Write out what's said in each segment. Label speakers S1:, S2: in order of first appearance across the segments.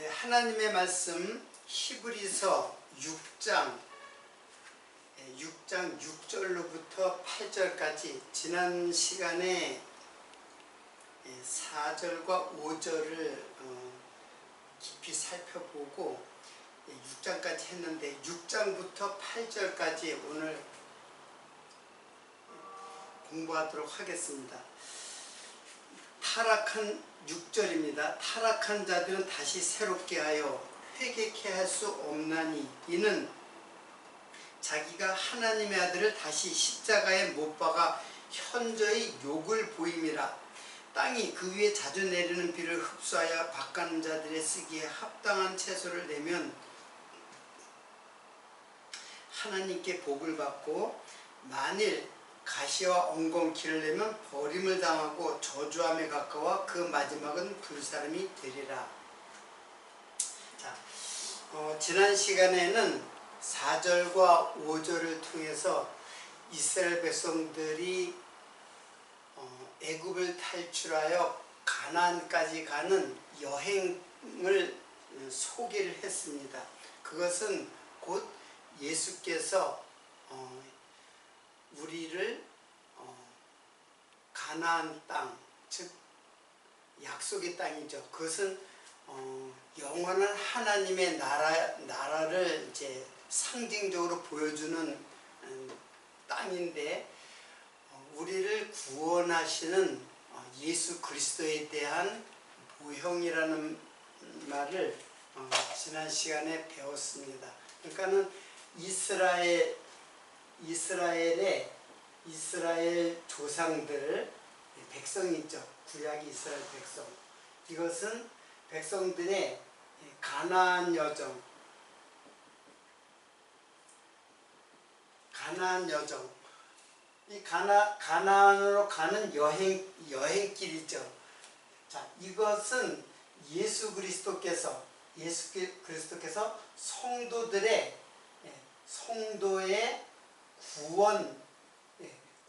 S1: 하나님의 말씀 히브리서 6장 6절로부터 8절까지 지난 시간에 4절과 5절을 깊이 살펴보고 6장까지 했는데 6장부터 8절까지 오늘 공부하도록 하겠습니다. 타락한 6절입니다. 타락한 자들은 다시 새롭게 하여 회개케 할 수 없나니 이는 자기가 하나님의 아들을 다시 십자가에 못 박아 현저히 욕을 보임이라. 땅이 그 위에 자주 내리는 비를 흡수하여 밭가는 자들의 쓰기에 합당한 채소를 내면 하나님께 복을 받고, 만일 가시와 엉겅퀴를 내면 버림을 당하고 저주함에 가까워 그 마지막은 불사름이 되리라. 자, 지난 시간에는 4절과 5절을 통해서 이스라엘 백성들이 애굽을 탈출하여 가나안까지 가는 여행을 소개를 했습니다. 그것은 곧 예수께서 우리를 가나안 땅, 즉 약속의 땅이죠. 그것은 영원한 하나님의 나라를 이제 상징적으로 보여주는 땅인데, 우리를 구원하시는 예수 그리스도에 대한 모형이라는 말을 지난 시간에 배웠습니다. 그러니까는 이스라엘 조상들, 백성이 있죠. 구약 이스라엘 백성. 이것은 백성들의 가나안 여정, 이 가나안으로 가는 여행길이죠. 자, 이것은 예수 그리스도께서 성도의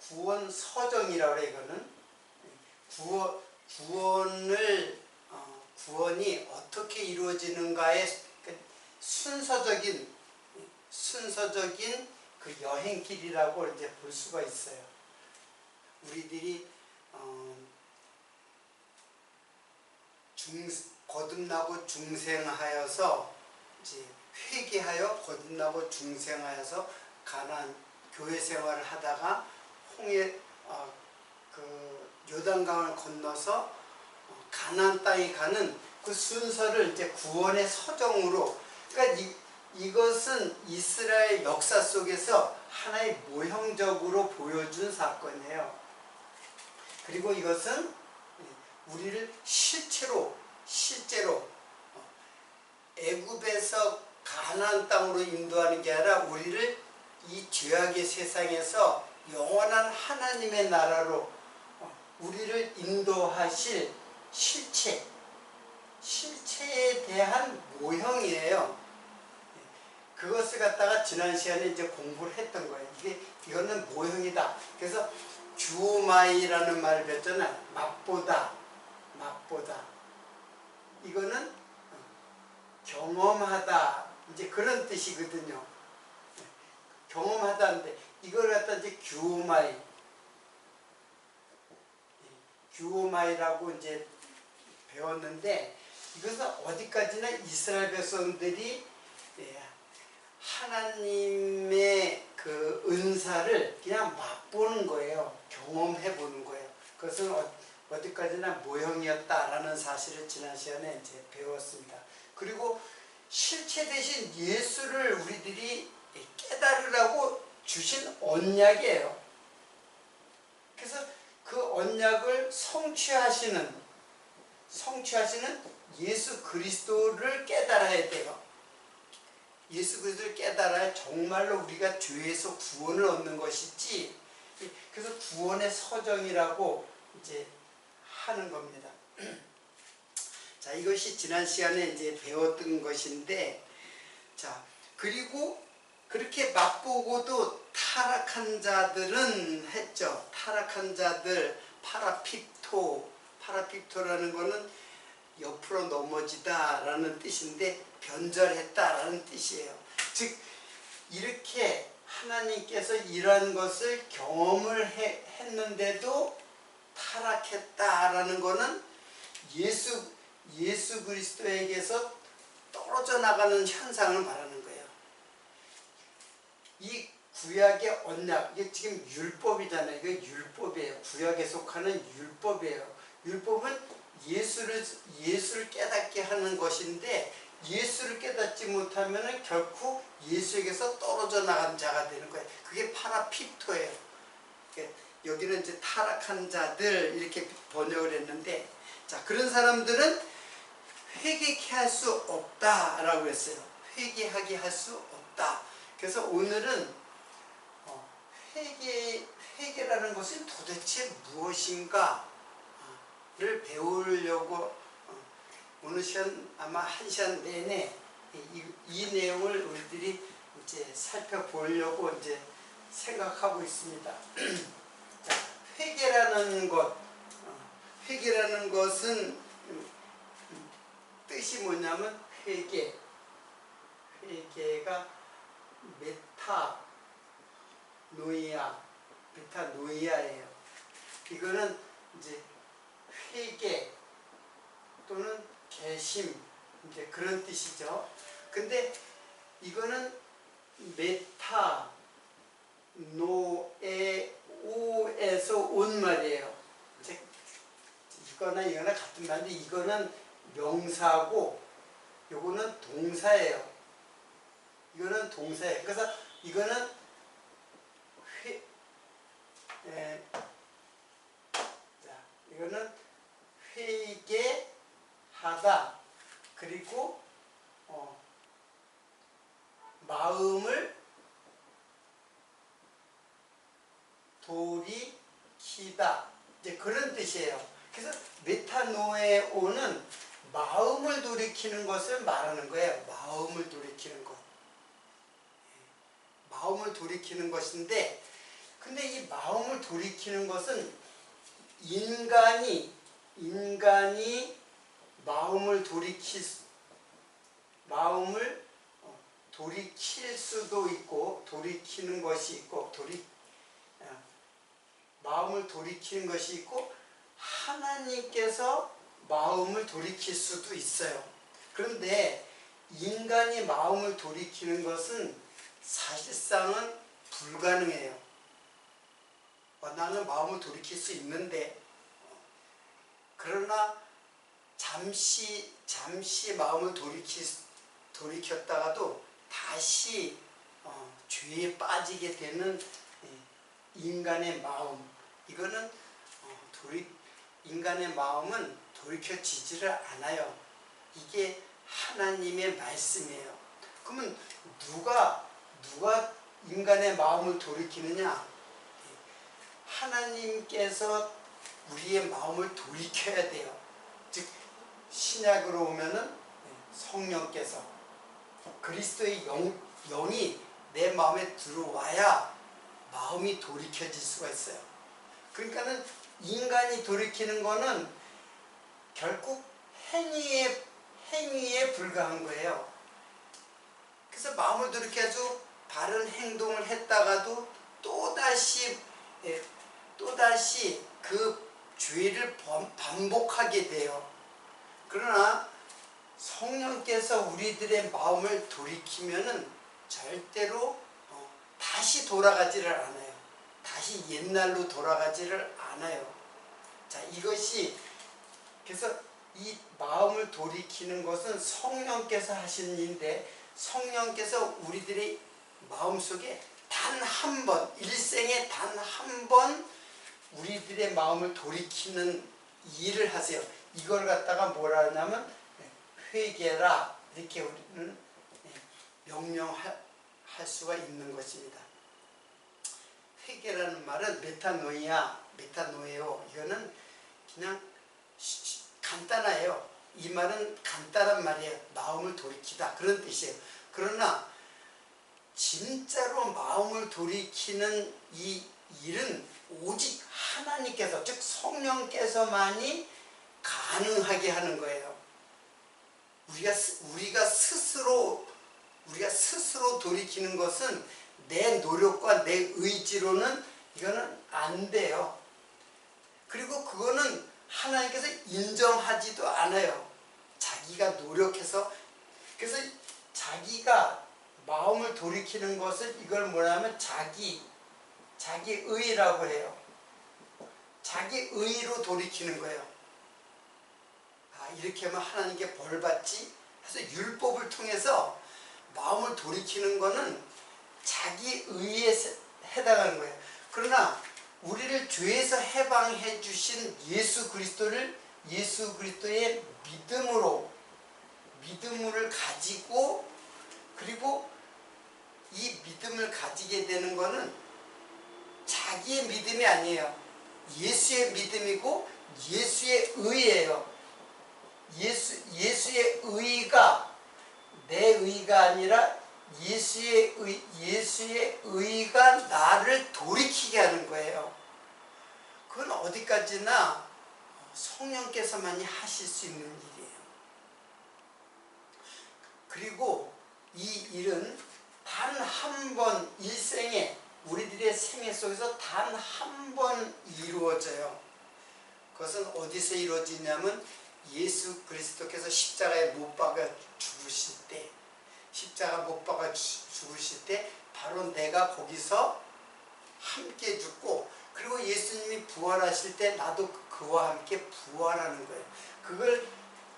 S1: 구원 서정이라고 해요. 이거는 구원이 어떻게 이루어지는가의 순서적인 그 여행길이라고 이제 볼 수가 있어요. 우리들이 거듭나고 중생하여서 이제 회개하여 거듭나고 중생하여서 가나안 교회 생활을 하다가 요단강을 건너서 가나안 땅에 가는 그 순서를 이제 구원의 서정으로, 그러니까 이것은 이스라엘 역사 속에서 하나의 모형적으로 보여준 사건이에요. 그리고 이것은 우리를 실제로 애굽에서 가나안 땅으로 인도하는 게 아니라 우리를 이 죄악의 세상에서 영원한 하나님의 나라로 우리를 인도하실 실체에 대한 모형이에요. 그것을 갖다가 지난 시간에 이제 공부를 했던 거예요. 이거는 모형이다. 그래서 주오마이라는 말을 배웠잖아요. 맛보다. 이거는 경험하다, 이제 그런 뜻이거든요. 경험하다인데 이걸 갖다 이제 규오마이라고 이제 배웠는데, 이것은 어디까지나 이스라엘 백성들이 하나님의 그 은사를 그냥 맛보는 거예요. 경험해 보는 거예요. 그것은 어디까지나 모형이었다라는 사실을 지난 시간에 이제 배웠습니다. 그리고 실체 대신 예수를 우리들이 깨달으라고 주신 언약이에요. 그래서 그 언약을 성취하시는 예수 그리스도를 깨달아야 돼요. 예수 그리스도를 깨달아야 정말로 우리가 죄에서 구원을 얻는 것이지. 그래서 구원의 서정이라고 이제 하는 겁니다. 자, 이것이 지난 시간에 이제 배웠던 것인데, 자, 그리고 그렇게 맛보고도 타락한 자들은 했죠. 타락한 자들, 파라픽토라는 거는 옆으로 넘어지다라는 뜻인데 변절했다라는 뜻이에요. 즉 이렇게 하나님께서 이러한 것을 경험을 했는데도 타락했다라는 것은 예수 그리스도에게서 떨어져 나가는 현상을 말하는 거예요. 이 구약의 언약, 이게 지금 율법이잖아요. 이게 율법이에요. 구약에 속하는 율법이에요. 율법은 예수를 깨닫게 하는 것인데 예수를 깨닫지 못하면 결코 예수에게서 떨어져 나간 자가 되는 거예요. 그게 파라피토예요. 여기는 이제 타락한 자들 이렇게 번역을 했는데, 자, 그런 사람들은 회개케 할 수 없다라고 했어요. 회개하게 할 수 없다. 그래서 오늘은 회개라는 것이 도대체 무엇인가를 배우려고 오늘 시간 아마 1시간 내내 이 내용을 우리들이 이제 살펴보려고 이제 생각하고 있습니다. 자, 회개라는 것은 뜻이 뭐냐면 회개가 메타노이아예요. 이거는 이제 회개 또는 개심 이제 그런 뜻이죠. 근데 이거는 메타노에오에서 온 말이에요. 이거나 같은 말인데 이거는 명사고 요거는 동사예요. 이거는 동사예요. 그래서 이거는 이거는 회개하다 그리고 마음을 돌이키다 이제 그런 뜻이에요. 그래서 메타노에오는 마음을 돌이키는 것을 말하는 거예요. 마음을 돌이키는 것. 마음을 돌이키는 것인데, 근데 이 마음을 돌이키는 것은 인간이 마음을 돌이킬 수도 있고 돌이키는 것이 있고 마음을 돌이키는 것이 있고 하나님께서 마음을 돌이킬 수도 있어요. 그런데 인간이 마음을 돌이키는 것은 사실상은 불가능해요. 나는 마음을 돌이킬 수 있는데 그러나 잠시 마음을 돌이켰다가도 다시 죄에 빠지게 되는 인간의 마음, 이거는 인간의 마음은 돌이켜지지를 않아요. 이게 하나님의 말씀이에요. 그러면 누가 인간의 마음을 돌이키느냐? 하나님께서 우리의 마음을 돌이켜야 돼요. 즉 신약으로 오면은 성령께서 그리스도의 영이 내 마음에 들어와야 마음이 돌이켜질 수가 있어요. 그러니까는 인간이 돌이키는 거는 결국 행위에 불과한 거예요. 그래서 마음을 돌이켜서 바른 행동을 했다가도 또다시 그 죄를 반복하게 돼요. 그러나 성령께서 우리들의 마음을 돌이키면은 절대로 다시 돌아가지를 않아요. 다시 옛날로 돌아가지를 않아요. 자, 이것이 그래서 이 마음을 돌이키는 것은 성령께서 하시는 일인데, 성령께서 우리들의 마음속에 단 한 번, 일생에 단 한 번 우리들의 마음을 돌이키는 일을 하세요. 이걸 갖다가 뭐라 하냐면 회개라 이렇게 우리는 명령할 수가 있는 것입니다. 회개라는 말은 메타노에오, 이거는 그냥 간단해요. 이 말은 간단한 말이에요. 마음을 돌이키다 그런 뜻이에요. 그러나 진짜로 마음을 돌이키는 이 일은 오직 하나님께서, 즉 성령께서만이 가능하게 하는 거예요. 우리가 스스로 돌이키는 것은 내 노력과 내 의지로는 이거는 안 돼요. 그리고 그거는 하나님께서 인정하지도 않아요. 자기가 노력해서. 그래서 자기가 마음을 돌이키는 것을 이걸 뭐냐면 자기의라고 해요. 자기의로 돌이키는 거예요. 이렇게 하면 하나님께 벌 받지? 그래서 율법을 통해서 마음을 돌이키는 거는 자기의에 해당하는 거예요. 그러나 우리를 죄에서 해방해 주신 예수 그리스도의 믿음을 가지고, 그리고 이 믿음을 가지게 되는 거는 자기의 믿음이 아니에요. 예수의 믿음이고 예수의 의예요. 예수의 의가 내 의가 아니라 예수의 의가 나를 돌이키게 하는 거예요. 그건 어디까지나 성령께서만이 하실 수 있는 일이에요. 그리고 이 일은 단 한 번 일생에, 우리들의 생애 속에서 단 한 번 이루어져요. 그것은 어디서 이루어지냐면 예수 그리스도께서 십자가에 못 박아 죽으실 때, 바로 내가 거기서 함께 죽고, 그리고 예수님이 부활하실 때 나도 그와 함께 부활하는 거예요. 그걸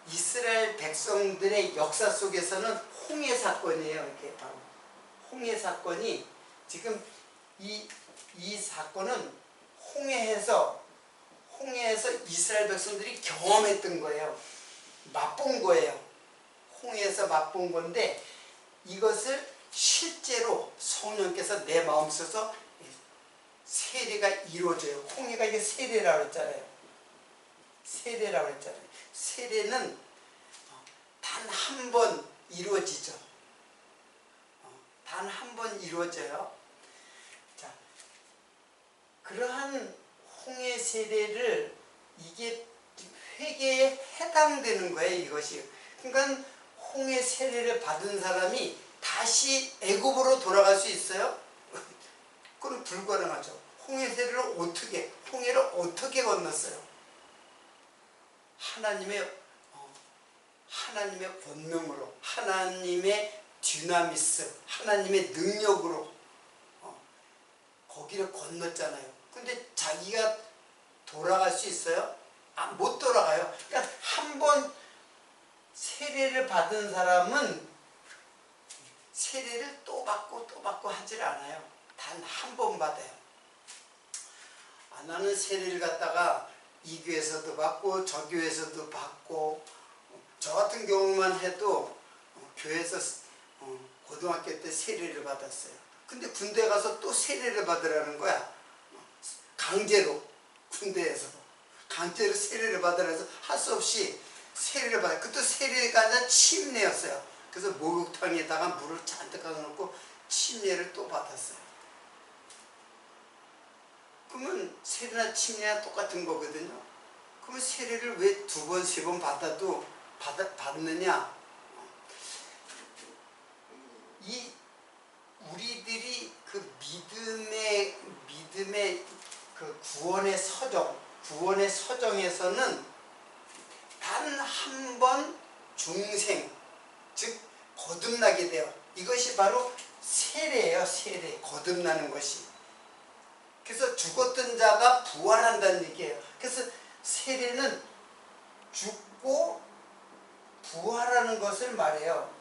S1: 이스라엘 백성들의 역사 속에서는 홍해 사건이에요. 이게 바로 홍해 사건이, 지금 이 사건은 홍해에서 이스라엘 백성들이 경험했던 거예요. 맛본 거예요. 홍해에서 맛본 건데, 이것을 실제로 성령께서 내 마음속에서 세례가 이루어져요. 홍해가 이게 세례라고 했잖아요. 세례는 단 한 번 이루어지죠. 단 한 번 이루어져요. 자, 그러한 홍해 세례를, 이게 회개에 해당되는 거예요, 이것이. 그러니까 홍해 세례를 받은 사람이 다시 애굽으로 돌아갈 수 있어요? 그건 불가능하죠. 홍해 세례를 홍해를 어떻게 건넜어요? 하나님의 권능으로, 하나님의 디나미스, 하나님의 능력으로 거기를 건넜잖아요. 근데 자기가 돌아갈 수 있어요? 못 돌아가요. 그러니까 한 번 세례를 받은 사람은 세례를 또 받고 하질 않아요. 단 한 번 받아요. 나는 세례를 갖다가 이 교회에서도 받고 저 교회에서도 받고, 저 같은 경우만 해도 교회에서 고등학교 때 세례를 받았어요. 근데 군대 가서 또 세례를 받으라는 거야. 강제로, 군대에서 강제로 세례를 받으라 해서 할 수 없이 세례를 받아요. 그것도 세례가 아니라 침례였어요. 그래서 목욕탕에다가 물을 잔뜩 가져놓고 침례를 또 받았어요. 그러면 세례나 침례나 똑같은 거거든요. 그러면 세례를 왜 두 번, 세 번 받아도 받느냐? 우리들이 그 믿음의 그 구원의 서정에서는 단 한 번 중생, 즉 거듭나게 돼요. 이것이 바로 세례예요. 세례, 거듭나는 것이. 그래서 죽었던 자가 부활한다는 얘기예요. 그래서 세례는 죽고 부활하는 것을 말해요.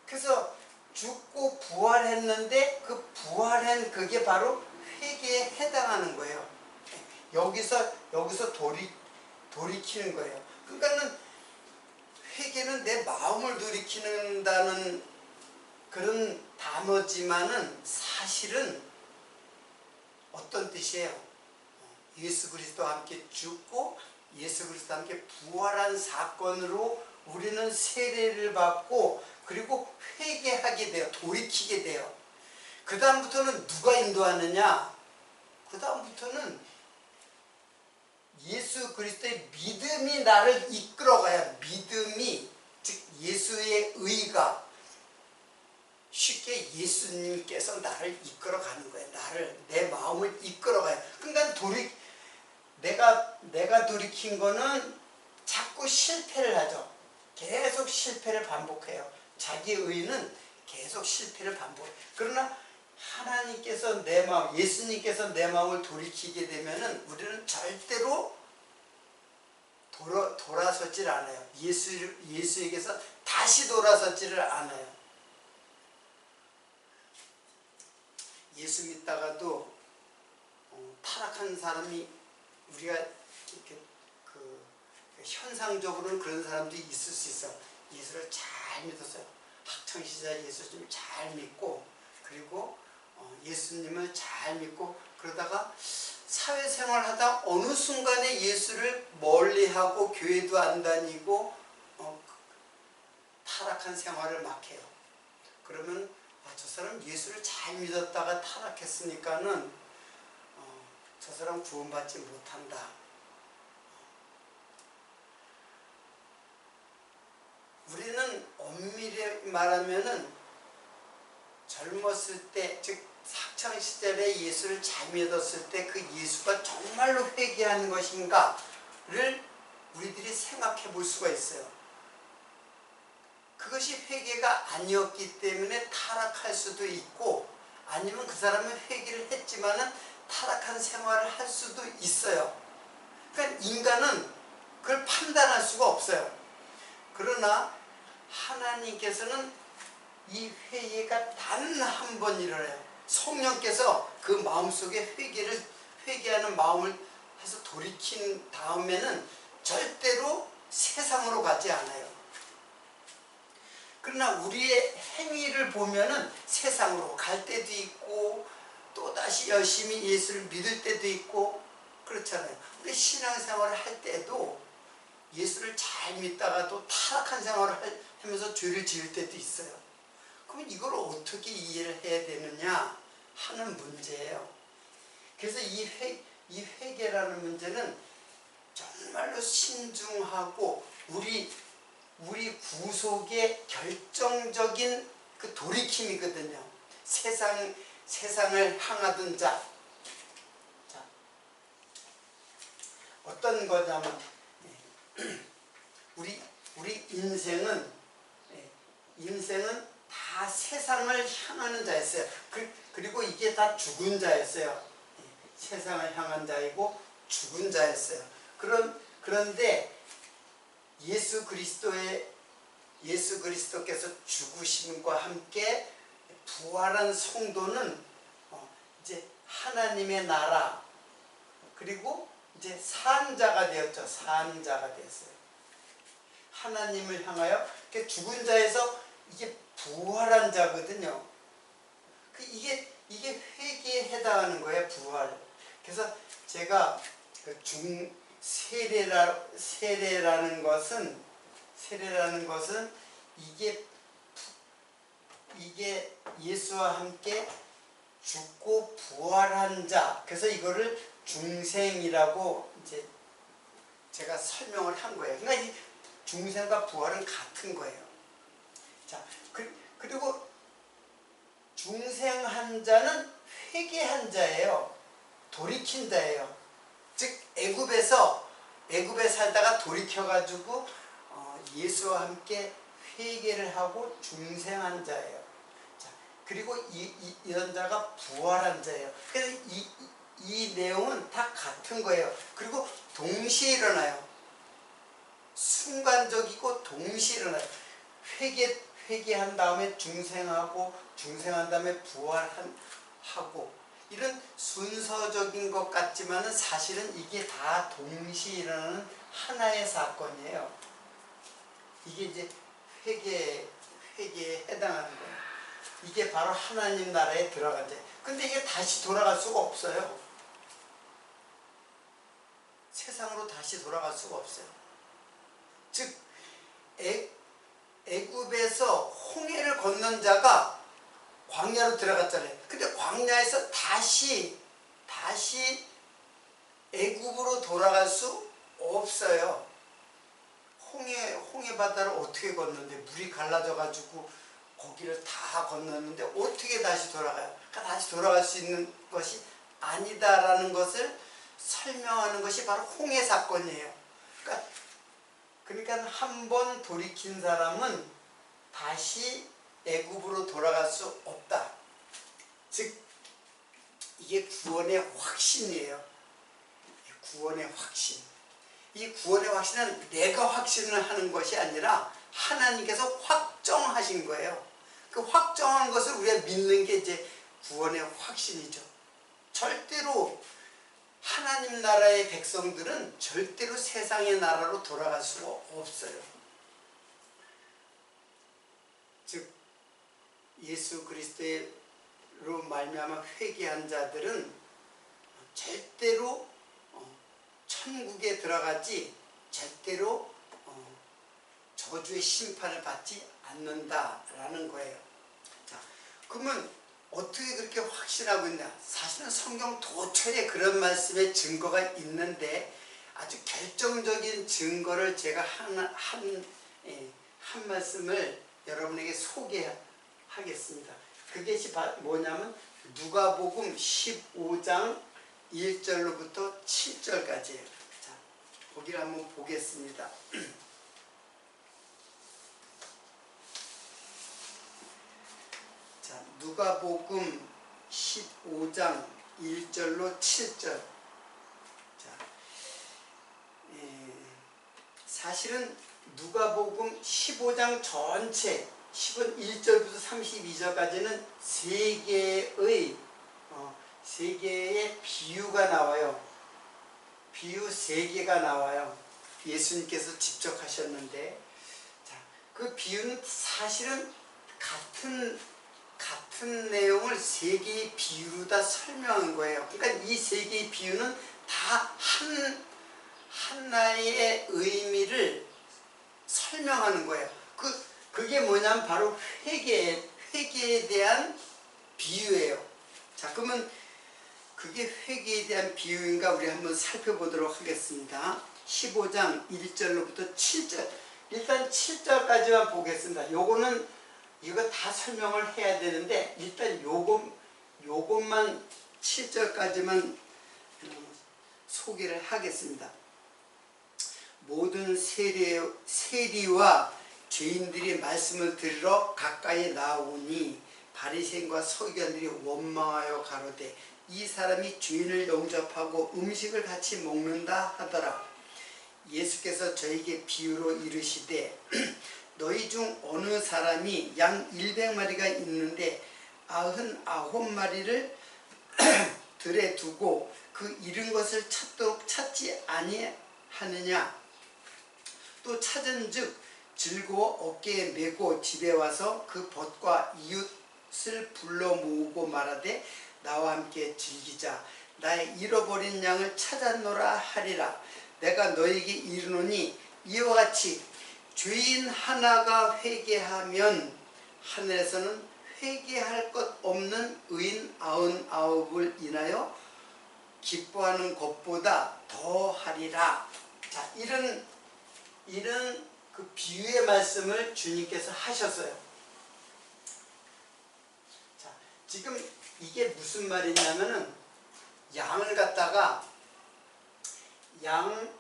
S1: 그래서 죽고 부활했는데 그 부활한 그게 바로 회개에 해당하는 거예요. 여기서 돌이키는 거예요. 그러니까는 회개는 내 마음을 돌이키는다는 그런 단어지만은 사실은 어떤 뜻이에요? 예수 그리스도와 함께 죽고 예수 그리스도와 함께 부활한 사건으로 우리는 세례를 받고, 그리고 회개하게 돼요. 돌이키게 돼요. 그 다음부터는 누가 인도하느냐? 그 다음부터는 예수 그리스도의 믿음이 나를 이끌어가야, 믿음이, 즉 예수의 의가 쉽게 예수님께서 나를 이끌어가는 거예요. 내 마음을 이끌어가요. 그러니까 내가 돌이킨 거는 자꾸 실패를 하죠. 계속 실패를 반복해요. 자기 의는 계속 실패를 반복해요. 그러나 하나님께서 내 마음, 예수님께서 내 마음을 돌이키게 되면은 우리는 절대로 돌아서질 않아요. 예수에게서 다시 돌아서지를 않아요. 예수 믿다가도 타락한 사람이, 우리가 이렇게 현상적으로는 그런 사람도 있을 수 있어. 예수를 잘 믿었어요. 학창시절 예수 좀 잘 믿고, 그리고 예수님을 잘 믿고, 그러다가 사회생활 하다 어느 순간에 예수를 멀리하고 교회도 안 다니고 타락한 생활을 막 해요. 그러면 저 사람 예수를 잘 믿었다가 타락했으니까는 저 사람 구원받지 못한다. 우리는 엄밀히 말하면은 젊었을 때, 즉 학창시절에 예수를 잘 믿었을 때 그 예수가 정말로 회개하는 것인가를 우리들이 생각해 볼 수가 있어요. 그것이 회개가 아니었기 때문에 타락할 수도 있고, 아니면 그 사람은 회개를 했지만은 타락한 생활을 할 수도 있어요. 그러니까 인간은 그걸 판단할 수가 없어요. 그러나 하나님께서는 이 회개가 단 한 번 일어나요. 성령께서 그 마음속에 회개하는 마음을 해서 돌이킨 다음에는 절대로 세상으로 가지 않아요. 그러나 우리의 행위를 보면은 세상으로 갈 때도 있고, 또다시 열심히 예수를 믿을 때도 있고 그렇잖아요. 우리 신앙생활을 할 때도 예수를 잘 믿다가도 타락한 생활을 하면서 죄를 지을 때도 있어요. 그러면 이걸 어떻게 이해를 해야 되느냐 하는 문제예요. 그래서 이 회개라는 문제는 정말로 신중하고 우리 구속의 결정적인 그 돌이킴이거든요. 세상을 향하던 자. 어떤 거냐면 우리 인생은 다 세상을 향하는 자였어요. 그리고 이게 다 죽은 자였어요. 세상을 향한 자이고 죽은 자였어요. 그런데 예수 그리스도께서 죽으심과 함께 부활한 성도는 이제 하나님의 나라, 그리고 이제 산 자가 되었죠. 산 자가 되었어요. 하나님을 향하여 죽은 자에서 이게 부활한 자거든요. 이게 회개에 해당하는 거예요. 부활. 그래서 제가 세례라는 것은 이게 예수와 함께 죽고 부활한 자. 그래서 이거를 중생이라고 이제 제가 설명을 한 거예요. 그러니까 이 중생과 부활은 같은 거예요. 자, 그리고 중생한 자는 회개한 자예요. 돌이킨 자예요. 즉 애굽에 살다가 돌이켜가지고 예수와 함께 회개를 하고 중생한 자예요. 자, 그리고 이런 자가 부활한 자예요. 그래서 이 내용은 다 같은 거예요. 그리고 동시에 일어나요. 순간적이고 동시에 일어나요. 회개한 다음에 중생하고, 중생한 다음에 부활하고, 이런 순서적인 것 같지만은 사실은 이게 다 동시에 일어나는 하나의 사건이에요. 이게 이제 회개에 해당하는 거예요. 이게 바로 하나님 나라에 들어간 자예요. 근데 이게 다시 돌아갈 수가 없어요. 세상으로 다시 돌아갈 수가 없어요. 즉 애굽에서 홍해를 건넌 자가 광야로 들어갔잖아요. 근데 광야에서 다시 애굽 애굽으로 돌아갈 수 없어요. 홍해 바다를 어떻게 건너는데 물이 갈라져 가지고 거기를 다 건넜는데 어떻게 다시 돌아가요? 그러니까 다시 돌아갈 수 있는 것이 아니다라는 것을 설명하는 것이 바로 홍해 사건이에요. 그러니까 한 번 돌이킨 사람은 다시 애굽으로 돌아갈 수 없다. 즉 이게 구원의 확신이에요. 구원의 확신. 이 구원의 확신은 내가 확신을 하는 것이 아니라 하나님께서 확정하신 거예요. 그 확정한 것을 우리가 믿는 게 이제 구원의 확신이죠. 절대로 하나님 나라의 백성들은 절대로 세상의 나라로 돌아갈 수가 없어요. 즉 예수 그리스도로 말미암아 회개한 자들은 절대로 천국에 들어가지 절대로 저주의 심판을 받지 않는다라는 거예요. 자, 그러면 어떻게 그렇게 확신하고 있냐? 사실은 성경 도처에 그런 말씀의 증거가 있는데 아주 결정적인 증거를 제가 한 말씀을 여러분에게 소개하겠습니다. 그것이 뭐냐면 누가복음 15장 1절로부터 7절까지예요. 자, 거기를 한번 보겠습니다. 자, 누가복음 15장 1절로 7절. 자, 사실은 누가복음 15장 전체 1절부터 32절까지는 세 개의 비유가 나와요. 비유 3개가 나와요. 예수님께서 직접 하셨는데, 자, 그 비유는 사실은 같은 내용을 3개의 비유로 다 설명한 거예요. 그러니까 이 3개의 비유는 다 하나의 의미를 설명하는 거예요. 그게 뭐냐면 바로 회개에 대한 비유예요. 자, 그러면 그게 회개에 대한 비유인가 우리 한번 살펴보도록 하겠습니다. 15장 1절로부터 7절. 일단 7절까지만 보겠습니다. 이거 다 설명을 해야 되는데 일단 요것만 7절까지만 소개를 하겠습니다. 모든 세리와 죄인들이 말씀을 들으러 가까이 나오니 바리새인과 서기관들이 원망하여 가로되 이 사람이 죄인을 영접하고 음식을 같이 먹는다 하더라. 예수께서 저에게 비유로 이르시되 너희 중 어느 사람이 양 100마리가 있는데 99마리를 들에 두고 그 잃은 것을 찾도록 찾지 아니하느냐. 또 찾은즉 즐거워 어깨에 메고 집에 와서 그 벗과 이웃을 불러 모으고 말하되 나와 함께 즐기자. 나의 잃어버린 양을 찾았노라 하리라. 내가 너에게 이르노니 이와 같이 죄인 하나가 회개하면 하늘에서는 회개할 것 없는 의인 99을 인하여 기뻐하는 것보다 더 하리라. 자, 이런 그 비유의 말씀을 주님께서 하셨어요. 자, 지금 이게 무슨 말이냐면은 양을 갖다가 양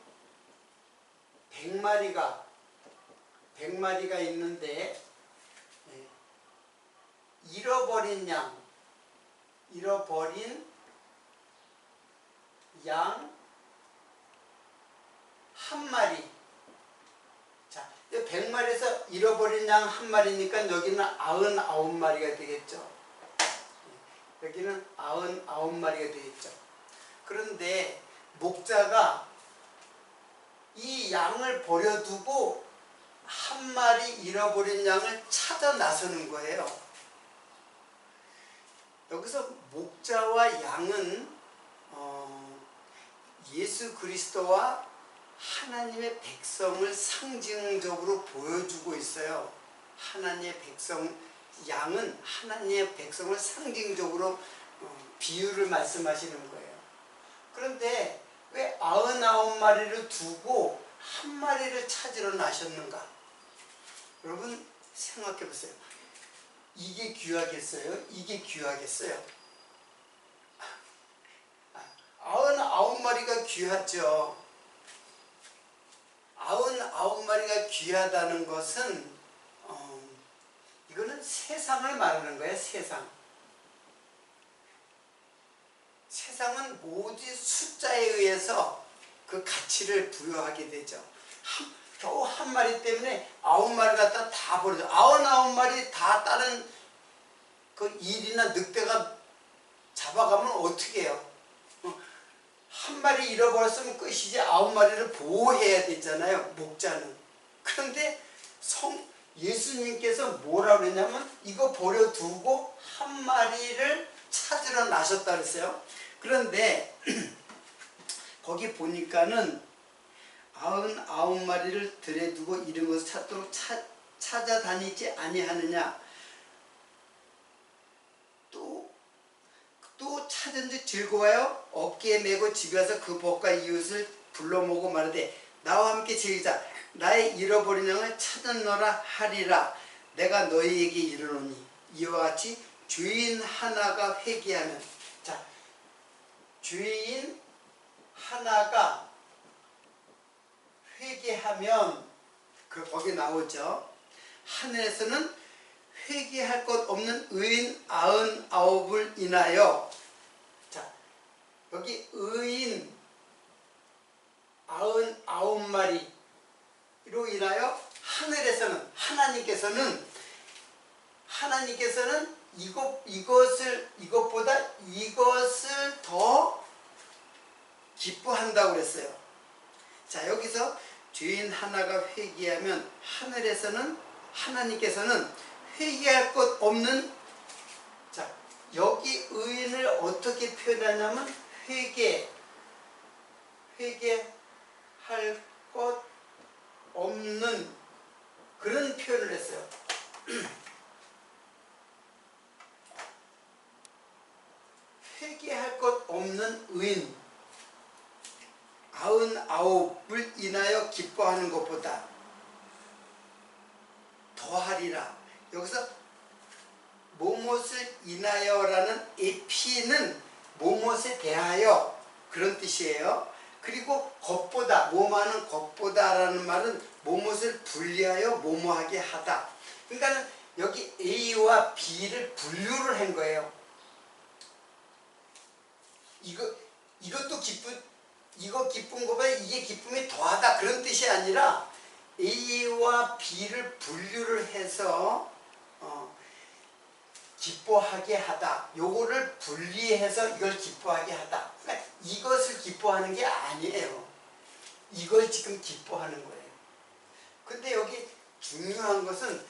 S1: 100마리가 있는데 잃어버린 양 한 마리. 자, 100마리에서 잃어버린 양 한 마리니까 여기는 99마리가 되겠죠. 여기는 99마리가 되겠죠. 그런데 목자가 이 양을 버려두고 한 마리 잃어버린 양을 찾아 나서는 거예요. 여기서 목자와 양은 예수 그리스도와 하나님의 백성을 상징적으로 보여주고 있어요. 하나님의 백성, 양은 하나님의 백성을 상징적으로 비유를 말씀하시는 거예요. 그런데 왜 99마리를 두고 한 마리를 찾으러 나셨는가? 여러분 생각해 보세요. 이게 귀하겠어요? 이게 귀하겠어요? 99마리가 귀하죠. 99마리가 귀하다는 것은 이거는 세상을 말하는 거예요. 세상은 모두 숫자에 의해서 그 가치를 부여하게 되죠. 겨우 한 마리 때문에 9마리 갖다 다 버리죠. 99마리 다 다른 그 일이나 늑대가 잡아가면 어떻게 해요? 한 마리 잃어버렸으면 끝이지 9마리를 보호해야 되잖아요. 목자는. 그런데 예수님께서 뭐라고 그랬냐면 이거 버려두고 한 마리를 찾으러 나셨다 그랬어요. 그런데 거기 보니까는 99마리를 들에 두고 이른 것을 찾도록 찾아다니지 아니하느냐. 또 찾은지 즐거워요. 어깨에 메고 집에 와서 그 벗과 이웃을 불러 모으고 말하되 나와 함께 즐기자. 나의 잃어버린 양을 찾았노라 하리라. 내가 너희에게 이르노니 이와 같이 주인 하나가 회개하면, 자, 주인 하나가 회개하면 거기 나오죠. 하늘에서는 회개할 것 없는 의인 99을 인하여, 자, 여기 의인 99마리로 인하여 하늘에서는 하나님께서는 이것보다 이것을 더 기뻐한다고 그랬어요. 자, 여기서 죄인 하나가 회개하면 하나님께서는 회개할 것 없는, 자, 여기 의인을 어떻게 표현하냐면 회개할 것 없는 그런 표현을 했어요. 회개할 것 없는 의인 99을 인하여 기뻐하는 것보다 더하리라. 여기서 뭐뭇을 인하여라는 에피는 뭐뭇에 대하여 그런 뜻이에요. 그리고 것보다, 뭐하는 것보다라는 말은 뭐뭇을 분리하여 뭐뭐하게 하다. 그러니까 여기 A와 B를 분류를 한 거예요. 이것도 이거 기쁜 것보다 이게 기쁨이 더하다 그런 뜻이 아니라 A와 B를 분류를 해서 기뻐하게 하다. 요거를 분리해서 이걸 기뻐하게 하다. 그러니까 이것을 기뻐하는 게 아니에요. 이걸 지금 기뻐하는 거예요. 근데 여기 중요한 것은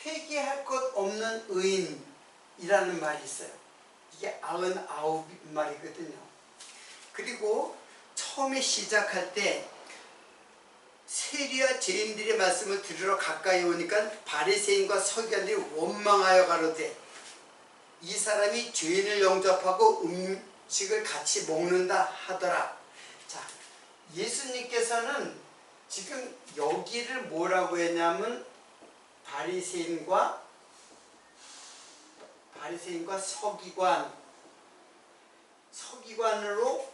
S1: 회개할 것 없는 의인이라는 말이 있어요. 이게 99마리거든요. 그리고 처음에 시작할 때 세리와 죄인들의 말씀을 들으러 가까이 오니까 바리새인과 서기관들이 원망하여 가로되 이 사람이 죄인을 영접하고 음식을 같이 먹는다 하더라. 자, 예수님께서는 지금 여기를 뭐라고 했냐면 바리새인과 서기관으로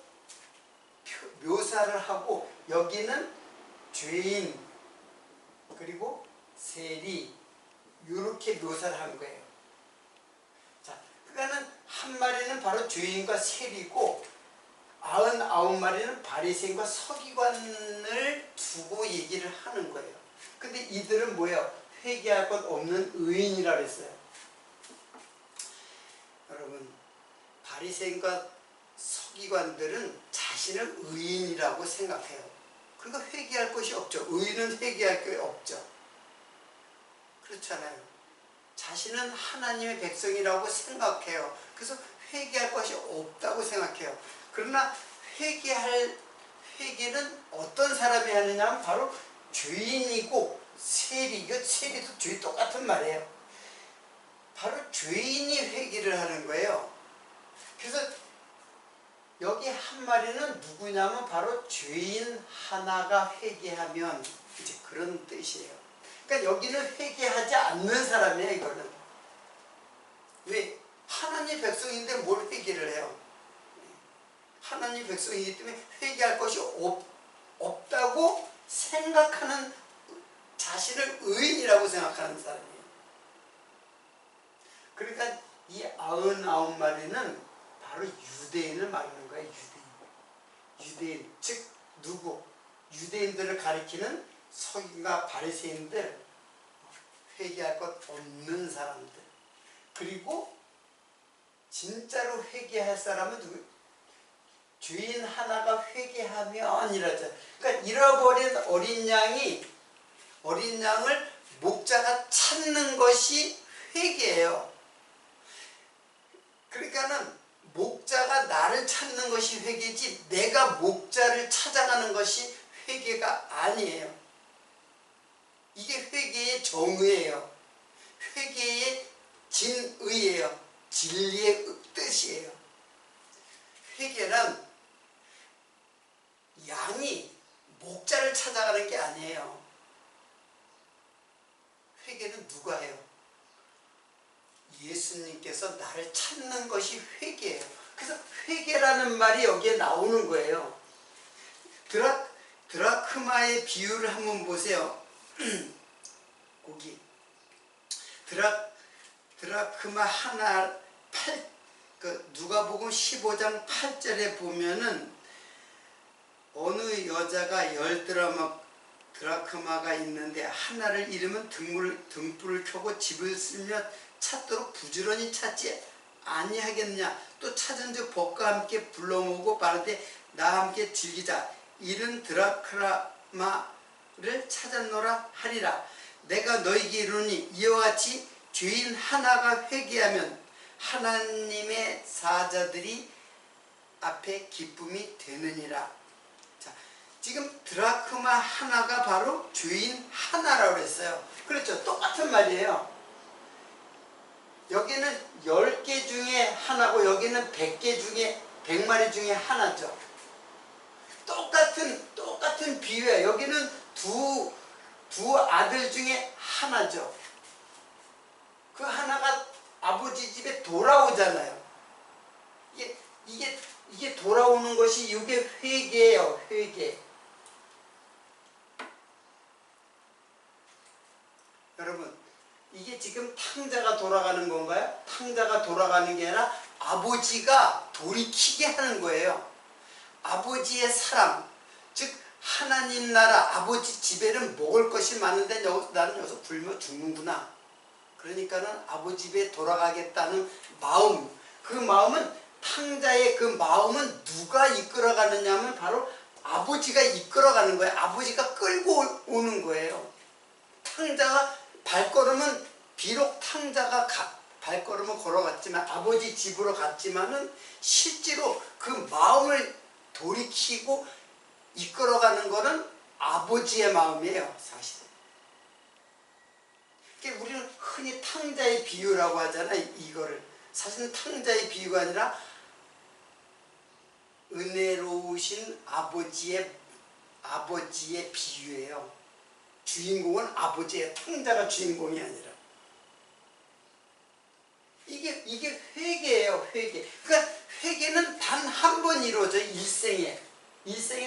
S1: 묘사를 하고 여기는 죄인 그리고 세리 이렇게 묘사를 한 거예요. 자, 그러니까는 한 마리는 바로 죄인과 세리고 99마리는 바리새인과 서기관을 두고 얘기를 하는 거예요. 근데 이들은 뭐예요? 회개할 것 없는 의인이라고 했어요. 여러분, 바리새인과 서기관들은 자신을 의인이라고 생각해요. 그러니까 회개할 것이 없죠. 의인은 회개할 게 없죠. 그렇잖아요. 자신은 하나님의 백성이라고 생각해요. 그래서 회개할 것이 없다고 생각해요. 그러나 회개는 어떤 사람이 하느냐 하면 바로 죄인이고 세리도 죄 똑같은 말이에요. 바로 죄인이 회개를 하는 거예요. 그래서 여기 한 마리는 누구냐면 바로 죄인 하나가 회개하면 이제 그런 뜻이에요. 그러니까 여기는 회개하지 않는 사람이에요. 이거는 왜? 하나님 백성인데 뭘 회개를 해요? 하나님 백성이기 때문에 회개할 것이 없다고 생각하는, 자신을 의인이라고 생각하는 사람이에요. 그러니까 이 99마리는 바로 유대인을 말하는 거예요. 유대인, 즉 누구? 유대인들을 가리키는 서기관과 바리새인들, 회개할 것 없는 사람들. 그리고 진짜로 회개할 사람은 누구? 주인 하나가 회개하면 이러죠. 그러니까 잃어버린 어린 양을 목자가 찾는 것이 회개예요. 그러니까는 목자가 나를 찾는 것이 회개지 내가 목자를 찾아가는 것이 회개가 아니에요. 이게 회개의 정의예요. 회개의 진의예요. 진리의 뜻이에요. 회개는 양이 목자를 찾아가는 게 아니에요. 회개는 누가 해요? 예수님께서 나를 찾는 것이 회개예요. 그래서 회개라는 말이 여기에 나오는 거예요. 드라크마의 비유를 한번 보세요. 거기 드라크마 하나 누가복음 15장 8절에 보면은 어느 여자가 10드라크마가 있는데 하나를 잃으면 등불을 켜고 집을 쓸며 찾도록 부지런히 찾지 아니하겠느냐. 또 찾은즉 벗과 함께 불러 모으고 말하되 나와 함께 즐기자. 잃은 드라크마를 찾았노라 하리라. 내가 너에게 이르노니 이와 같이 죄인 하나가 회개하면 하나님의 사자들이 앞에 기쁨이 되느니라. 자, 지금 드라크마 하나가 바로 죄인 하나라고 했어요. 그렇죠. 똑같은 말이에요. 여기는 10개 중에 하나고 여기는 100마리 중에 하나죠. 똑같은 비유예요. 여기는 두 아들 중에 하나죠. 그 하나가 아버지 집에 돌아오잖아요. 이게 돌아오는 것이 이게 회개예요. 회개. 여러분, 이게 지금 탕자가 돌아가는 건가요? 탕자가 돌아가는 게 아니라 아버지가 돌이키게 하는 거예요. 아버지의 사랑, 즉 하나님 나라 아버지 집에는 먹을 것이 많은데 나는 여기서 굶어 죽는구나. 그러니까는 아버지 집에 돌아가겠다는 마음, 그 마음은 탕자의 그 마음은 누가 이끌어가느냐 하면 바로 아버지가 이끌어가는 거예요. 아버지가 끌고 오는 거예요. 탕자가 발걸음은 비록 탕자가 발걸음을 걸어갔지만 아버지 집으로 갔지만은 실제로 그 마음을 돌이키고 이끌어가는 거는 아버지의 마음이에요. 사실은. 그러니까 우리는 흔히 탕자의 비유라고 하잖아요. 이거를. 사실은 탕자의 비유가 아니라 은혜로우신 아버지의 비유예요. 주인공은 아버지예요. 탕자가 주인공이 아니라. 이게 회개예요. 회개. 그러니까 회개는 단 한 번 이루어져요. 일생에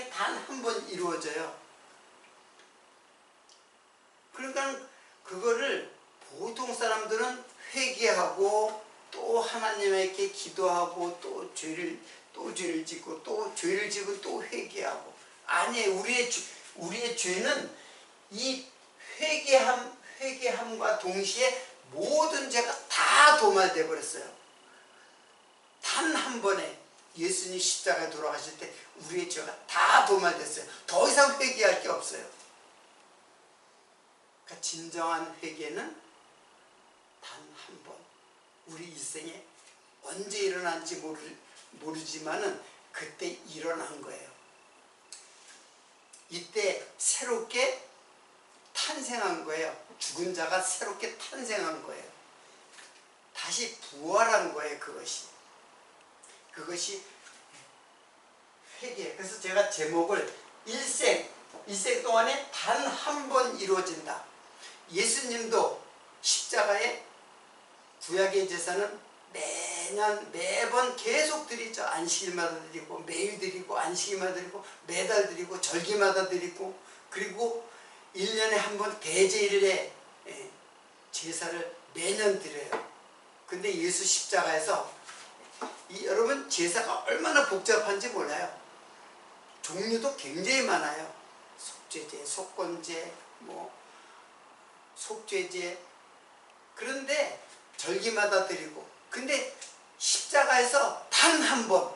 S1: 단 한 번 이루어져요. 그러니까 그거를 보통 사람들은 회개하고 또 하나님에게 기도하고 또 죄를 짓고 또 죄를 지고 또 회개하고. 아니에요. 우리의 죄는 이 회개함과 동시에 모든 죄가 다 도말돼 버렸어요. 단 한 번에 예수님 십자가에 돌아가실 때 우리의 죄가 다 도말됐어요. 더 이상 회개할 게 없어요. 그러니까 진정한 회개는 단 한 번, 우리 일생에 언제 일어난지 모르지만은 그때 일어난 거예요. 이때 새롭게 탄생한 거예요. 죽은 자가 새롭게 탄생한 거예요. 다시 부활한 거예요. 그것이 회개. 그래서 제가 제목을 일생 동안에 단 한 번 이루어진다. 예수님도 십자가에 구약의 제사는 매번 계속 드리죠. 안식일마다 드리고 매일 드리고 안식일마다 드리고 매달 드리고 절기마다 드리고 그리고 1년에 한 번 대제일에 제사를 매년 드려요. 근데 예수 십자가에서 여러분 제사가 얼마나 복잡한지 몰라요. 종류도 굉장히 많아요. 속죄제, 속건제, 속죄제. 그런데 절기마다 드리고 근데 십자가에서 단 한 번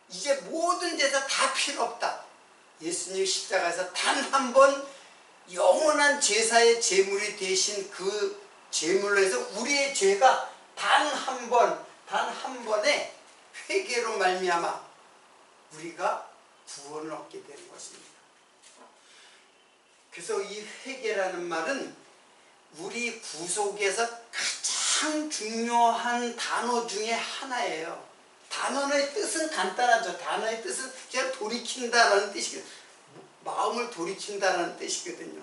S1: 이제 모든 제사 다 필요 없다. 예수님 십자가에서 단 한 번 영원한 제사의 제물이 되신 그 제물로 해서 우리의 죄가 단 한 번의 회개로 말미암아 우리가 구원을 얻게 되는 것입니다. 그래서 이 회개라는 말은 우리 구속에서 가장 중요한 단어 중에 하나예요. 단어의 뜻은 간단하죠. 단어의 뜻은 그냥 돌이킨다라는 뜻이거든요. 마음을 돌이킨다라는 뜻이거든요.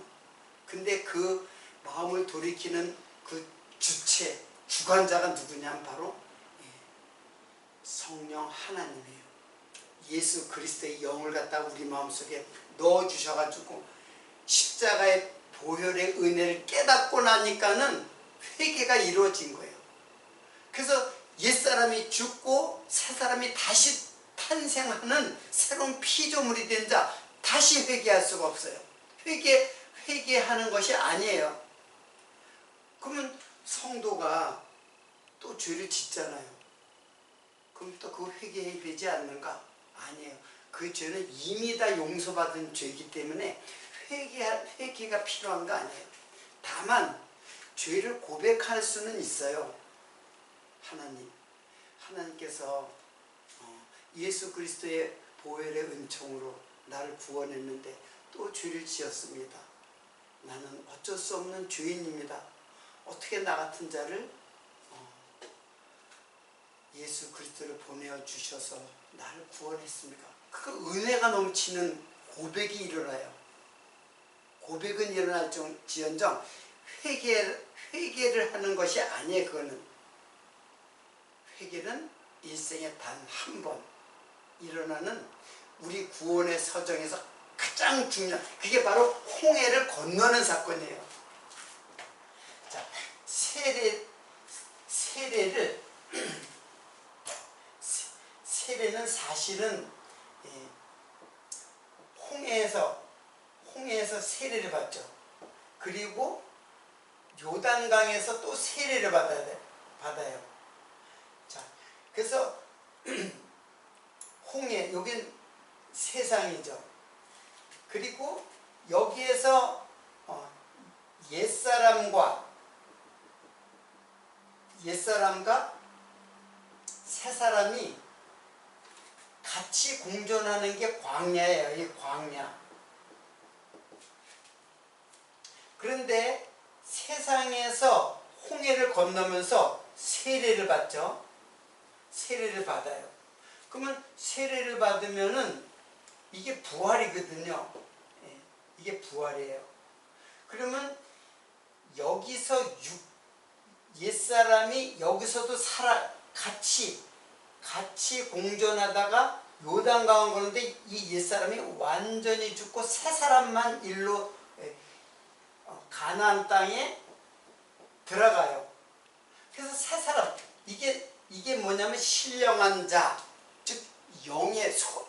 S1: 근데 그 마음을 돌이키는 그 주체, 주관자가 누구냐면 바로 성령 하나님이에요. 예수 그리스도의 영을 갖다 우리 마음속에 넣어주셔가지고 십자가의 보혈의 은혜를 깨닫고 나니까는 회개가 이루어진 거예요. 그래서 옛사람이 죽고 새사람이 다시 탄생하는 새로운 피조물이 된 자 다시 회개할 수가 없어요. 회개하는 것이 아니에요. 그러면 성도가 또 죄를 짓잖아요. 그럼 또 그 회개해야 되지 않는가? 아니에요. 그 죄는 이미 다 용서받은 죄이기 때문에 회개가 필요한 거 아니에요. 다만 죄를 고백할 수는 있어요. 하나님께서 예수 그리스도의 보혈의 은총으로 나를 구원했는데 또 죄를 지었습니다. 나는 어쩔 수 없는 죄인입니다. 어떻게 나 같은 자를 예수 그리스도를 보내어 주셔서 나를 구원했습니까? 그 은혜가 넘치는 고백이 일어나요. 고백은 일어날지언정 회개를 하는 것이 아니에요. 그거는 회개는 일생에 단 한 번 일어나는 우리 구원의 서정에서 가장 중요한 그게 바로 홍해를 건너는 사건이에요. 자, 세례는 사실은 홍해에서 세례를 받죠. 그리고 요단강에서 또 세례를 받아요. 자, 그래서 홍해, 여긴 세상이죠. 그리고 여기에서 옛사람과 새사람이 같이 공존하는 게 광야예요. 이 광야. 그런데 세상에서 홍해를 건너면서 세례를 받죠. 세례를 받아요. 그러면 세례를 받으면은 이게 부활이거든요. 이게 부활이에요. 그러면 여기서 옛사람이 여기서도 같이 공존하다가 요단강을 거는데 이 옛사람이 완전히 죽고 새 사람만 일로 가나안 땅에 들어가요. 그래서 새 사람 이게 뭐냐면 신령한 자, 즉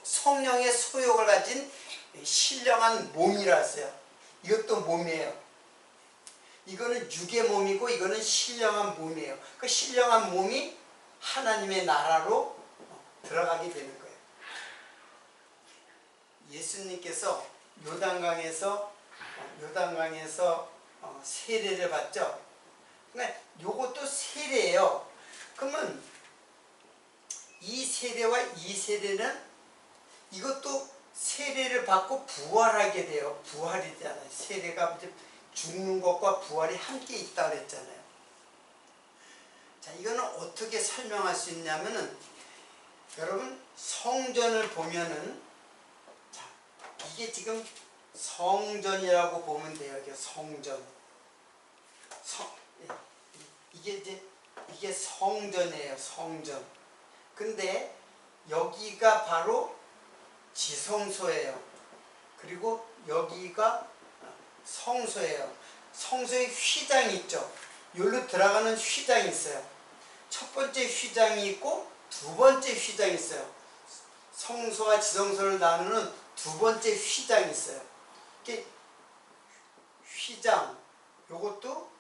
S1: 성령의 소욕을 가진 신령한 몸이라 했어요. 이것도 몸이에요. 이거는 육의 몸이고 이거는 신령한 몸이에요. 그 신령한 몸이 하나님의 나라로 들어가게 되는 거예요. 예수님께서 요단강에서 세례를 받죠. 그러니까 요것도 세례예요. 그러면 이 세례와 이 세례는 이것도 세례를 받고 부활하게 돼요. 부활이잖아요. 세례가 죽는 것과 부활이 함께 있다 그랬잖아요. 자, 이거는 어떻게 설명할 수 있냐면은 여러분 성전을 보면은 자, 이게 지금 성전이라고 보면 돼요. 이게 성전. 이게 성전이에요. 성전. 근데 여기가 바로 지성소예요. 그리고 여기가 성소예요. 성소에 휘장이 있죠. 여기로 들어가는 휘장이 있어요. 첫 번째 휘장이 있고 두 번째 휘장이 있어요. 성소와 지성소를 나누는 두 번째 휘장이 있어요. 이게 휘장, 요것도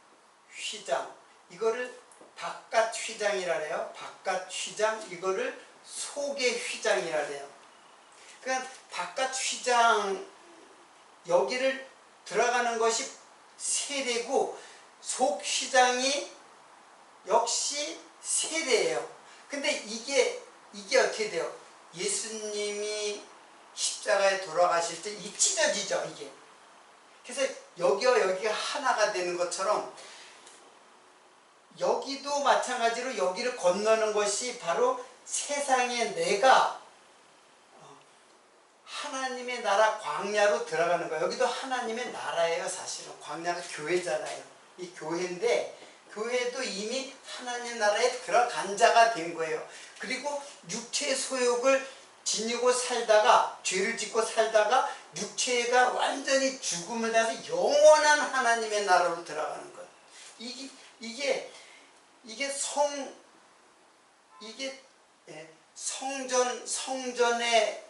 S1: 휘장. 이거를 바깥 휘장이라 해요. 바깥 휘장, 이거를 속의 휘장이라 해요. 그러니까 바깥 휘장, 여기를 들어가는 것이 세례고 속 휘장이 역시 세례예요. 근데 이게 어떻게 돼요? 예수님이 십자가에 돌아가실 때 이 찢어지죠, 이게. 그래서 여기와 여기가 하나가 되는 것처럼 여기도 마찬가지로 여기를 건너는 것이 바로 세상에 내가 하나님의 나라 광야로 들어가는 거예요. 여기도 하나님의 나라예요. 사실은 광야가 교회잖아요. 이 교회인데 교회도 이미 하나님 나라에 들어간 자가 된 거예요. 그리고 육체의 소욕을 지니고 살다가 죄를 짓고 살다가 육체가 완전히 죽음을 당해서 영원한 하나님의 나라로 들어가는 거예요. 이게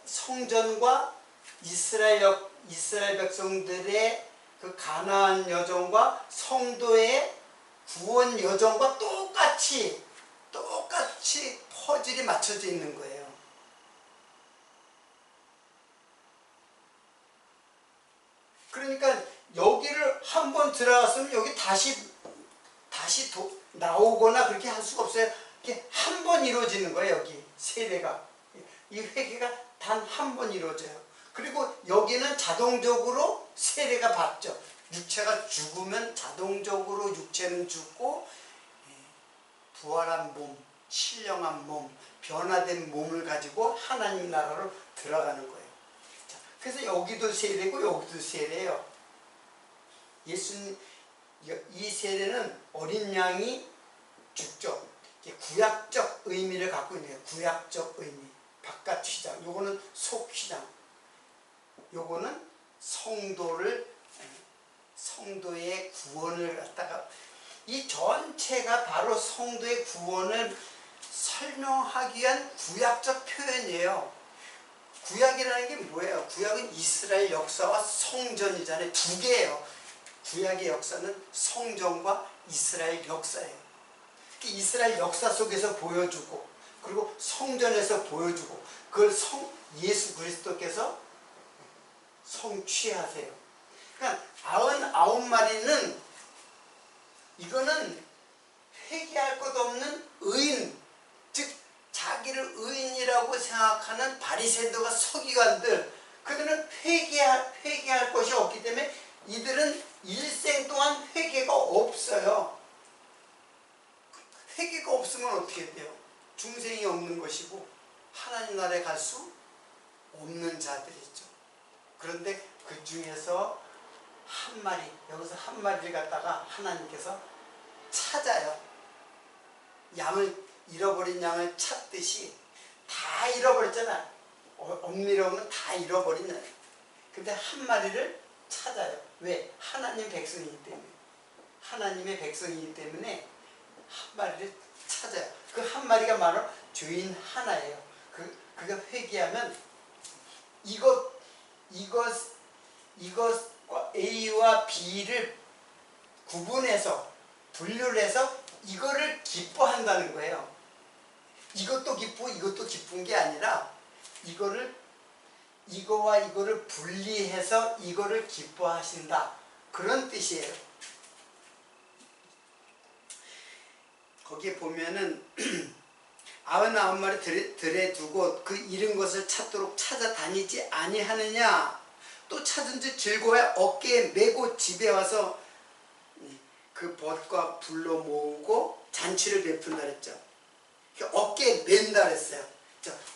S1: 성전과 이스라엘 백성들의 그 가나안 여정과 성도의 구원 여정과 똑같이 퍼즐이 맞춰져 있는 거예요. 그러니까 여기를 한번 들어갔으면 여기 다시 나오거나 그렇게 할 수가 없어요. 이게 한 번 이루어지는 거예요. 여기 세례가, 이 회개가 단 한 번 이루어져요. 그리고 여기는 자동적으로 세례가 받죠. 육체가 죽으면 자동적으로 육체는 죽고 부활한 몸, 신령한 몸, 변화된 몸을 가지고 하나님 나라로 들어가는 거예요. 자, 그래서 여기도 세례고 여기도 세례예요. 예수님, 이 세례는 어린 양이 죽죠. 구약적 의미를 갖고 있네요. 구약적 의미. 바깥 휘장, 요거는 속 휘장, 요거는 성도의 구원을 갖다가, 이 전체가 바로 성도의 구원을 설명하기 위한 구약적 표현이에요. 구약이라는 게 뭐예요? 구약은 이스라엘 역사와 성전이잖아요. 두 개예요. 구약의 역사는 성전과 이스라엘 역사예요. 이스라엘 역사 속에서 보여주고, 그리고 성전에서 보여주고, 그걸 예수 그리스도께서 성취하세요. 그러니까 99마리는 이거는 회개할 것 없는 의인, 즉 자기를 의인이라고 생각하는 바리새인들과 서기관들, 그들은 회개할 것이 없기 때문에 이들은 일생 동안 회개가 없어요. 회개가 없으면 어떻게 돼요? 중생이 없는 것이고 하나님 나라에 갈 수 없는 자들이죠. 그런데 그 중에서 한 마리, 여기서 한 마리를 갖다가 하나님께서 찾아요. 잃어버린 양을 찾듯이 다 잃어버렸잖아. 엄밀하면 다 잃어버린 양. 근데 한 마리를 찾아요. 왜? 하나님 백성이기 때문에. 하나님의 백성이기 때문에 한 마리를 찾아요. 그 한 마리가 바로 죄인 하나예요. 그가 회개하면 이것과 A와 B를 구분해서 분류를 해서 이거를 기뻐한다는 거예요. 이것도 기쁘고 이것도 기쁜 게 아니라 이거와 이거를 분리해서 이거를 기뻐하신다. 그런 뜻이에요. 거기에 보면은 99마리 들에 두고 그 잃은 것을 찾도록 찾아다니지 아니하느냐. 또 찾은지 즐거워야 어깨에 메고 집에 와서 그 벗과 불로 모으고 잔치를 베푼다 그랬죠. 어깨에 맨다 그랬어요.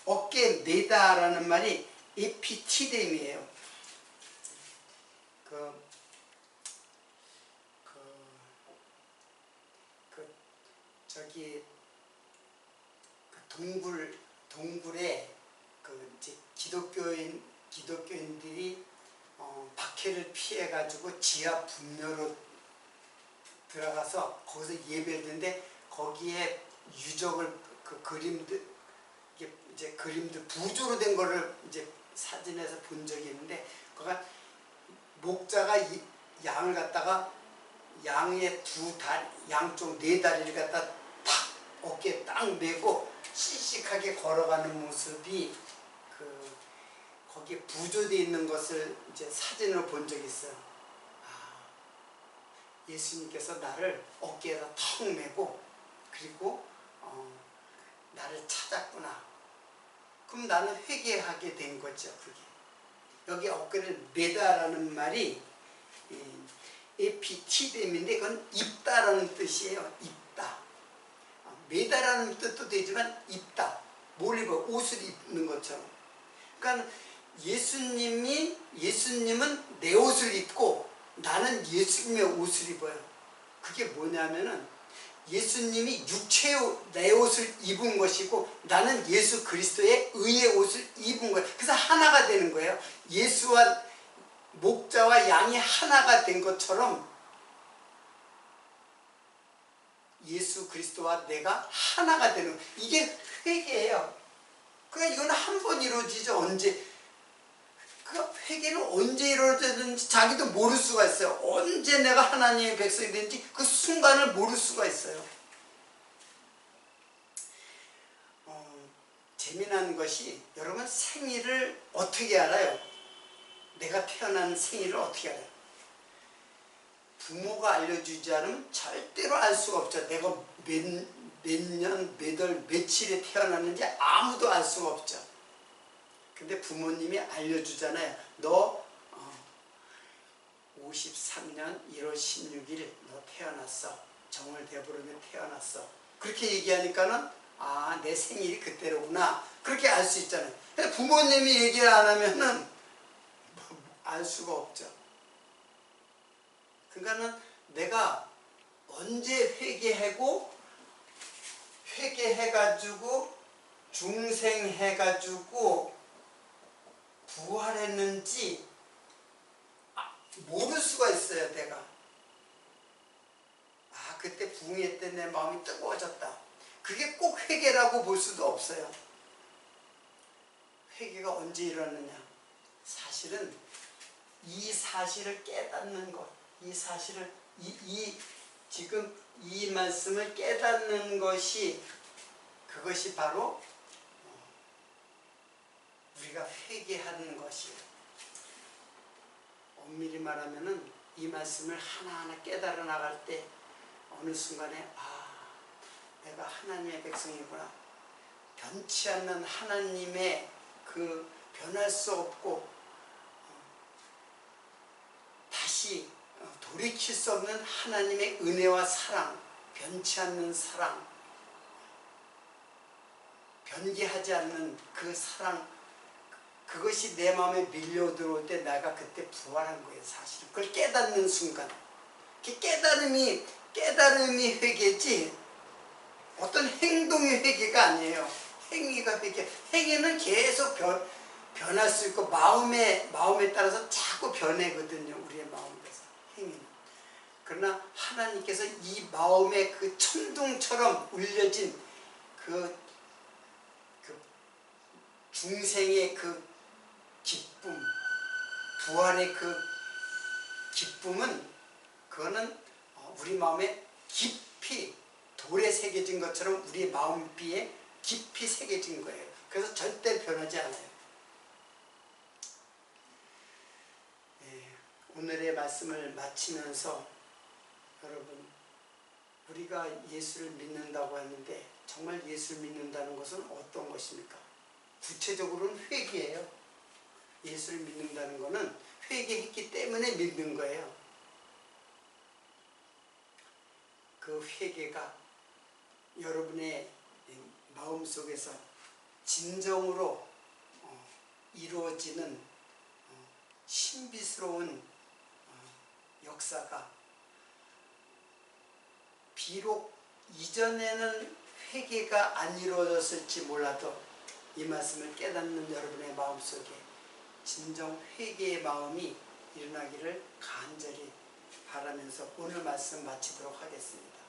S1: 어깨 매다라는 말이 에피티뎀이에요. 저기 동굴에 이제 기독교인들이 박해를 피해 가지고 지하 분묘로 들어가서 거기서 예배를 드는데 거기에 유적을 그림들 부조로 된 거를 이제 사진에서 본 적이 있는데 그가 목자가 양을 갖다가 양의 양쪽 네 다리를 갖다 탁 어깨에 딱 메고 씩씩하게 걸어가는 모습이 거기에 부조되어 있는 것을 이제 사진으로 본 적이 있어요. 예수님께서 나를 어깨에다 턱 메고 그리고 나를 찾았구나. 그럼 나는 회개하게 된 거죠. 그게 여기 어깨를 메다라는 말이 에피티뎀인데 그건 입다라는 뜻이에요. 입다. 메다라는 뜻도 되지만 입다. 뭘 입어? 옷을 입는 것처럼. 그러니까 예수님은 내 옷을 입고 나는 예수님의 옷을 입어요. 그게 뭐냐면은 예수님이 육체의 내 옷을 입은 것이고 나는 예수 그리스도의 의의 옷을 입은 거예요. 그래서 하나가 되는 거예요. 예수와 목자와 양이 하나가 된 것처럼 예수 그리스도와 내가 하나가 되는 거예요. 이게 회개예요. 그러니까 이건 한 번 이루어지죠. 언제? 그 회개는 언제 이루어졌는지 자기도 모를 수가 있어요. 언제 내가 하나님의 백성이 되는지 그 순간을 모를 수가 있어요. 재미난 것이 여러분 생일을 어떻게 알아요? 내가 태어난 생일을 어떻게 알아요? 부모가 알려주지 않으면 절대로 알 수가 없죠. 내가 몇 년, 몇 월, 며칠에 태어났는지 아무도 알 수가 없죠. 근데 부모님이 알려주잖아요. 너 53년 1월 16일 너 태어났어. 정월대보름에 태어났어. 그렇게 얘기하니까는 내 생일이 그때로구나. 그렇게 알 수 있잖아요. 근데 부모님이 얘기를 안 하면은 알 수가 없죠. 그러니까는 내가 언제 회개해가지고 중생해가지고 부활했는지 모를 수가 있어요. 내가 그때 부흥회 때 내 마음이 뜨거워졌다. 그게 꼭 회개라고 볼 수도 없어요. 회개가 언제 일어나느냐? 사실은 이 사실을 깨닫는 것, 이 사실을 지금 이 말씀을 깨닫는 것이 그것이 바로 우리가 회개하는 것이에요. 엄밀히 말하면은 이 말씀을 하나하나 깨달아 나갈 때 어느 순간에 내가 하나님의 백성이구나. 변치 않는 하나님의 그 변할 수 없고 다시 돌이킬 수 없는 하나님의 은혜와 사랑, 변치 않는 사랑, 변개하지 않는 그 사랑, 그것이 내 마음에 밀려 들어올 때 내가 그때 부활한 거예요. 사실은 그걸 깨닫는 순간, 그 깨달음이 회개지 어떤 행동의 회개가 아니에요. 행위가 회개. 행위는 계속 변할 수 있고 마음에 따라서 자꾸 변해거든요. 우리의 마음에서 행위는. 그러나 하나님께서 이 마음의 그 천둥처럼 울려진 그 중생의 그 기쁨, 부활의 그 기쁨은 그거는 우리 마음에 깊이 돌에 새겨진 것처럼 우리 마음비에 깊이 새겨진 거예요. 그래서 절대 변하지 않아요. 오늘의 말씀을 마치면서 여러분, 우리가 예수를 믿는다고 하는데 정말 예수를 믿는다는 것은 어떤 것입니까? 구체적으로는 회개예요. 예수를 믿는다는 것은 회개했기 때문에 믿는 거예요. 그 회개가 여러분의 마음속에서 진정으로 이루어지는 신비스러운 역사가 비록 이전에는 회개가 안 이루어졌을지 몰라도 이 말씀을 깨닫는 여러분의 마음속에 진정 회개의 마음이 일어나기를 간절히 바라면서 오늘 말씀 마치도록 하겠습니다.